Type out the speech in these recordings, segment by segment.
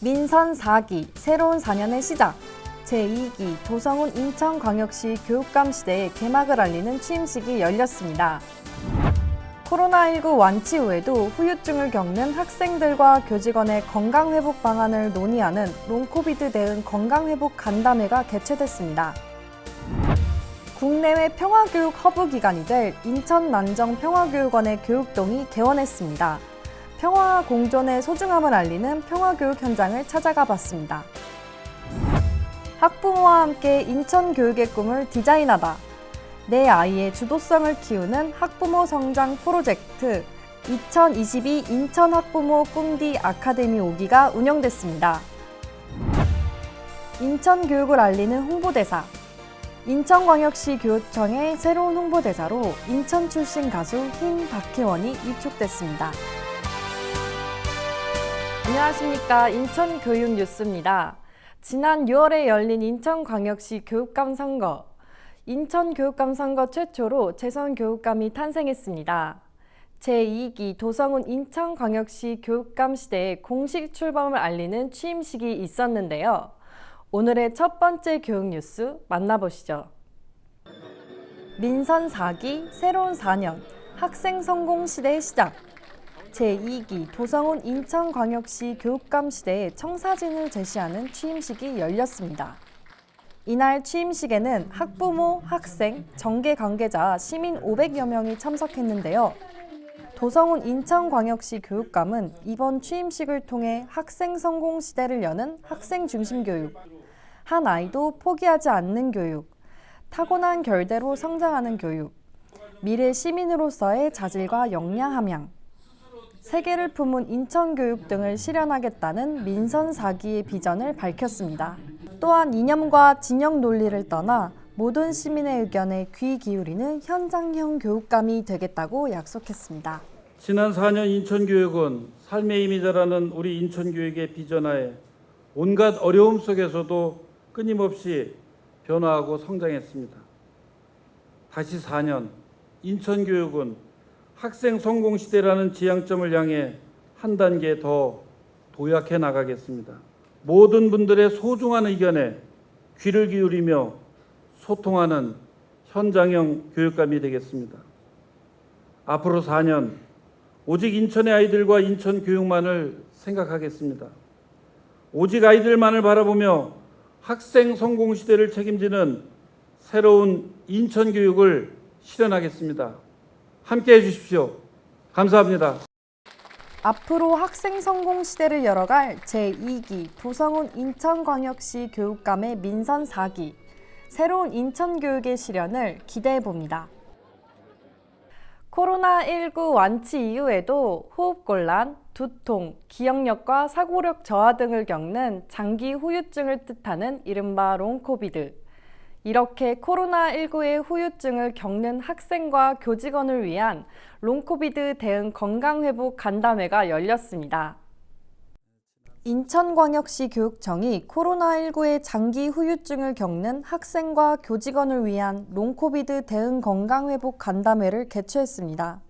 민선 4기 새로운 4년의 시작, 제2기 도성훈 인천광역시 교육감 시대의 개막을 알리는 취임식이 열렸습니다. 코로나19 완치 후에도 후유증을 겪는 학생들과 교직원의 건강회복 방안을 논의하는 롱코비드 대응 건강회복 간담회가 개최됐습니다. 국내외 평화교육 허브기관이 될 인천난정평화교육원의 교육동이 개원했습니다. 평화와 공존의 소중함을 알리는 평화교육 현장을 찾아가 봤습니다. 학부모와 함께 인천교육의 꿈을 디자인하다. 내 아이의 주도성을 키우는 학부모 성장 프로젝트 2022 인천학부모 꿈디 아카데미 5기가 운영됐습니다. 인천교육을 알리는 홍보대사, 인천광역시 교육청의 새로운 홍보대사로 인천 출신 가수 흰 박혜원이 위촉됐습니다. 안녕하십니까. 인천교육 뉴스입니다. 지난 6월에 열린 인천광역시 교육감 선거, 인천교육감 선거 최초로 재선 교육감이 탄생했습니다. 제2기 도성훈 인천광역시 교육감 시대의 공식 출범을 알리는 취임식이 있었는데요. 오늘의 첫 번째 교육 뉴스 만나보시죠. 민선 4기 새로운 4년 학생 성공 시대의 시작, 제2기 도성훈 인천광역시 교육감 시대의 청사진을 제시하는 취임식이 열렸습니다. 이날 취임식에는 학부모, 학생, 정계 관계자, 시민 500여 명이 참석했는데요. 도성훈 인천광역시 교육감은 이번 취임식을 통해 학생 성공 시대를 여는 학생 중심 교육, 한 아이도 포기하지 않는 교육, 타고난 결대로 성장하는 교육, 미래 시민으로서의 자질과 역량 함양, 세계를 품은 인천교육 등을 실현하겠다는 민선 4기의 비전을 밝혔습니다. 또한 이념과 진영 논리를 떠나 모든 시민의 의견에 귀 기울이는 현장형 교육감이 되겠다고 약속했습니다. 지난 4년 인천교육은 삶의 힘이 자라는 우리 인천교육의 비전하에 온갖 어려움 속에서도 끊임없이 변화하고 성장했습니다. 다시 4년 인천교육은 학생 성공 시대라는 지향점을 향해 한 단계 더 도약해 나가겠습니다. 모든 분들의 소중한 의견에 귀를 기울이며 소통하는 현장형 교육감이 되겠습니다. 앞으로 4년 오직 인천의 아이들과 인천 교육만을 생각하겠습니다. 오직 아이들만을 바라보며 학생 성공 시대를 책임지는 새로운 인천 교육을 실현하겠습니다. 함께 해주십시오. 감사합니다. 앞으로 학생 성공 시대를 열어갈 제2기 도성훈 인천광역시 교육감의 민선 4기, 새로운 인천교육의 실현을 기대해봅니다. 코로나19 완치 이후에도 호흡곤란, 두통, 기억력과 사고력 저하 등을 겪는 장기 후유증을 뜻하는 이른바 롱코비드. 이렇게 코로나19의 후유증을 겪는 학생과 교직원을 위한 롱코비드 대응 건강회복 간담회가 열렸습니다. 인천광역시 교육청이 코로나19의 장기 후유증을 겪는 학생과 교직원을 위한 롱코비드 대응 건강회복 간담회를 개최했습니다.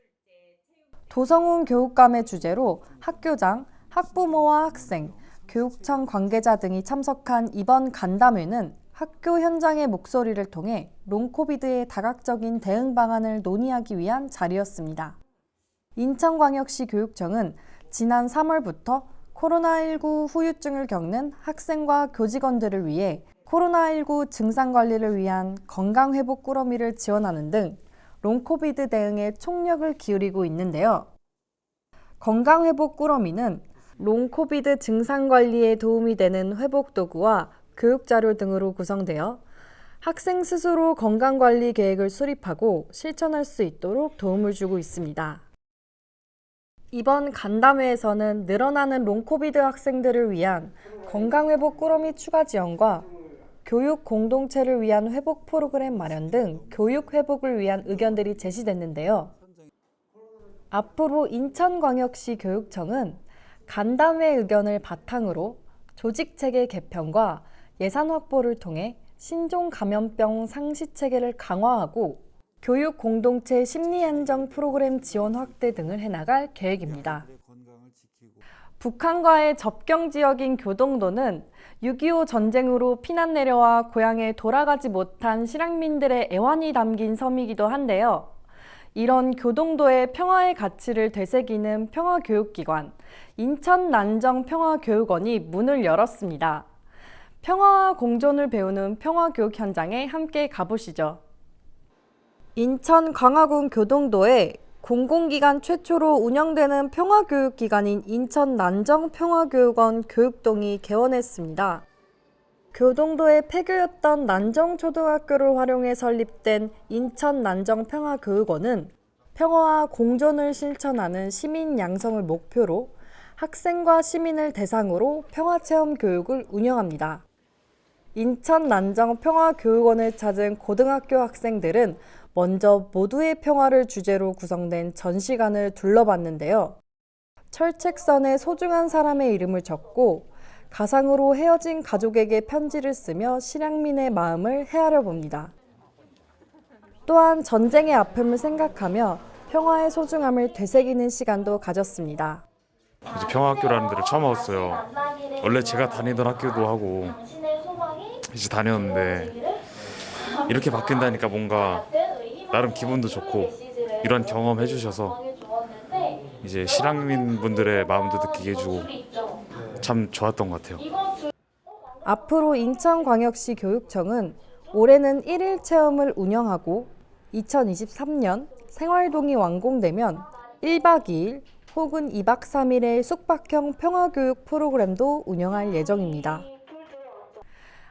도성훈 교육감의 주제로 학교장, 학부모와 학생, 교육청 관계자 등이 참석한 이번 간담회는 학교 현장의 목소리를 통해 롱코비드의 다각적인 대응 방안을 논의하기 위한 자리였습니다. 인천광역시 교육청은 지난 3월부터 코로나19 후유증을 겪는 학생과 교직원들을 위해 코로나19 증상 관리를 위한 건강회복 꾸러미를 지원하는 등 롱코비드 대응에 총력을 기울이고 있는데요. 건강회복 꾸러미는 롱코비드 증상 관리에 도움이 되는 회복 도구와 교육자료 등으로 구성되어 학생 스스로 건강관리 계획을 수립하고 실천할 수 있도록 도움을 주고 있습니다. 이번 간담회에서는 늘어나는 롱코비드 학생들을 위한 건강회복 꾸러미 추가 지원과 교육 공동체를 위한 회복 프로그램 마련 등 교육 회복을 위한 의견들이 제시됐는데요. 앞으로 인천광역시 교육청은 간담회 의견을 바탕으로 조직체계 개편과 예산 확보를 통해 신종 감염병 상시 체계를 강화하고 교육 공동체 심리 안정 프로그램 지원 확대 등을 해나갈 계획입니다. 북한과의 접경 지역인 교동도는 6.25 전쟁으로 피난 내려와 고향에 돌아가지 못한 실향민들의 애환이 담긴 섬이기도 한데요. 이런 교동도의 평화의 가치를 되새기는 평화교육기관, 인천 난정평화교육원이 문을 열었습니다. 평화와 공존을 배우는 평화교육 현장에 함께 가보시죠. 인천 광화군 교동도에 공공기관 최초로 운영되는 평화교육기관인 인천 난정평화교육원 교육동이 개원했습니다. 교동도의 폐교였던 난정초등학교를 활용해 설립된 인천 난정평화교육원은 평화와 공존을 실천하는 시민 양성을 목표로 학생과 시민을 대상으로 평화체험 교육을 운영합니다. 인천 난정평화교육원을 찾은 고등학교 학생들은 먼저 모두의 평화를 주제로 구성된 전시관을 둘러봤는데요. 철책선에 소중한 사람의 이름을 적고 가상으로 헤어진 가족에게 편지를 쓰며 실향민의 마음을 헤아려 봅니다. 또한 전쟁의 아픔을 생각하며 평화의 소중함을 되새기는 시간도 가졌습니다. 이제 평화학교라는 데를 처음 왔어요. 원래 제가 다니던 학교도 하고 이제 다녔는데 이렇게 바뀐다니까 뭔가 나름 기분도 좋고 이런 경험 해주셔서 이제 실향민 분들의 마음도 느끼게 해주고 참 좋았던 것 같아요. 앞으로 인천광역시 교육청은 올해는 1일 체험을 운영하고 2023년 생활동이 완공되면 1박 2일 혹은 2박 3일의 숙박형 평화교육 프로그램도 운영할 예정입니다.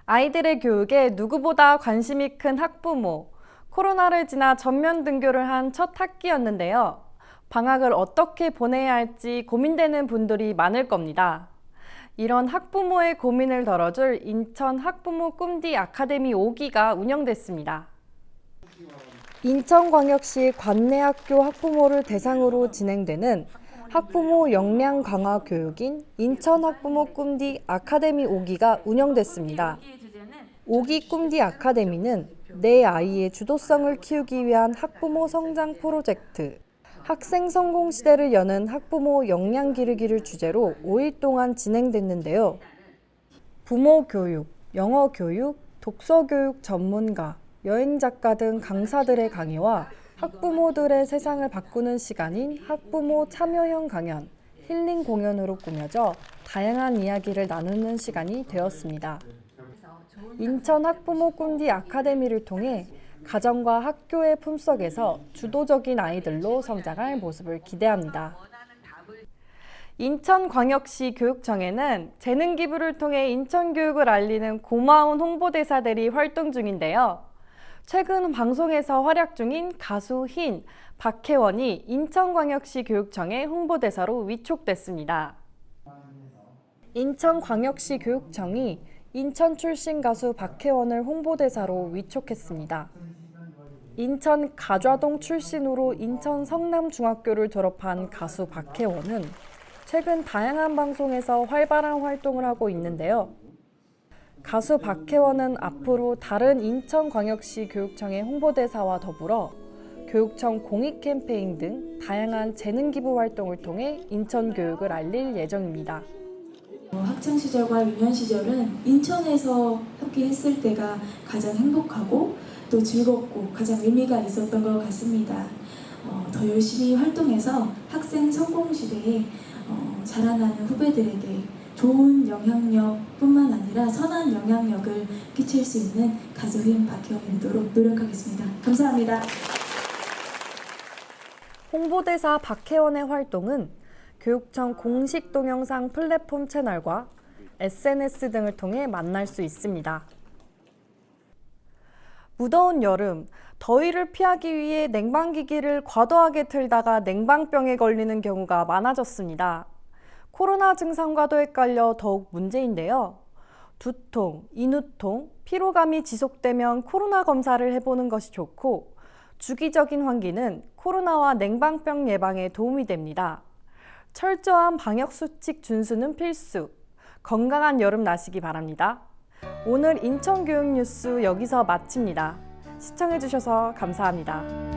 아이들의 교육에 누구보다 관심이 큰 학부모. 코로나를 지나 전면 등교를 한 첫 학기였는데요. 방학을 어떻게 보내야 할지 고민되는 분들이 많을 겁니다. 이런 학부모의 고민을 덜어줄 인천 학부모 꿈디 아카데미 5기가 운영됐습니다. 인천광역시 관내학교 학부모를 대상으로 진행되는 학부모 역량 강화 교육인 인천 학부모 꿈디 아카데미 5기가 운영됐습니다. 5기 꿈디 아카데미는 내 아이의 주도성을 키우기 위한 학부모 성장 프로젝트, 학생 성공 시대를 여는 학부모 역량 기르기를 주제로 5일 동안 진행됐는데요. 부모 교육, 영어 교육, 독서 교육 전문가, 여행 작가 등 강사들의 강의와 학부모들의 세상을 바꾸는 시간인 학부모 참여형 강연, 힐링 공연으로 꾸며져 다양한 이야기를 나누는 시간이 되었습니다. 인천 학부모 꿈디 아카데미를 통해 가정과 학교의 품속에서 주도적인 아이들로 성장할 모습을 기대합니다. 인천광역시 교육청에는 재능 기부를 통해 인천 교육을 알리는 고마운 홍보대사들이 활동 중인데요. 최근 방송에서 활약 중인 가수 흰, 박혜원이 인천광역시 교육청의 홍보대사로 위촉됐습니다. 인천광역시 교육청이 인천 출신 가수 박혜원을 홍보대사로 위촉했습니다. 인천 가좌동 출신으로 인천 성남중학교를 졸업한 가수 박혜원은 최근 다양한 방송에서 활발한 활동을 하고 있는데요. 가수 박혜원은 앞으로 다른 인천광역시 교육청의 홍보대사와 더불어 교육청 공익 캠페인 등 다양한 재능 기부 활동을 통해 인천 교육을 알릴 예정입니다. 학창 시절과 유년 시절은 인천에서 함께 했을 때가 가장 행복하고 또 즐겁고 가장 의미가 있었던 것 같습니다. 더 열심히 활동해서 학생 성공 시대에 자라나는 후배들에게 좋은 영향력뿐만 아니라 선한 영향력을 끼칠 수 있는 가수 흰 박혜원이 되도록 노력하겠습니다. 감사합니다. 홍보대사 박혜원의 활동은 교육청 공식 동영상 플랫폼 채널과 SNS 등을 통해 만날 수 있습니다. 무더운 여름, 더위를 피하기 위해 냉방기기를 과도하게 틀다가 냉방병에 걸리는 경우가 많아졌습니다. 코로나 증상과도 헷갈려 더욱 문제인데요. 두통, 인후통, 피로감이 지속되면 코로나 검사를 해보는 것이 좋고 주기적인 환기는 코로나와 냉방병 예방에 도움이 됩니다. 철저한 방역수칙 준수는 필수. 건강한 여름 나시기 바랍니다. 오늘 인천교육뉴스 여기서 마칩니다. 시청해주셔서 감사합니다.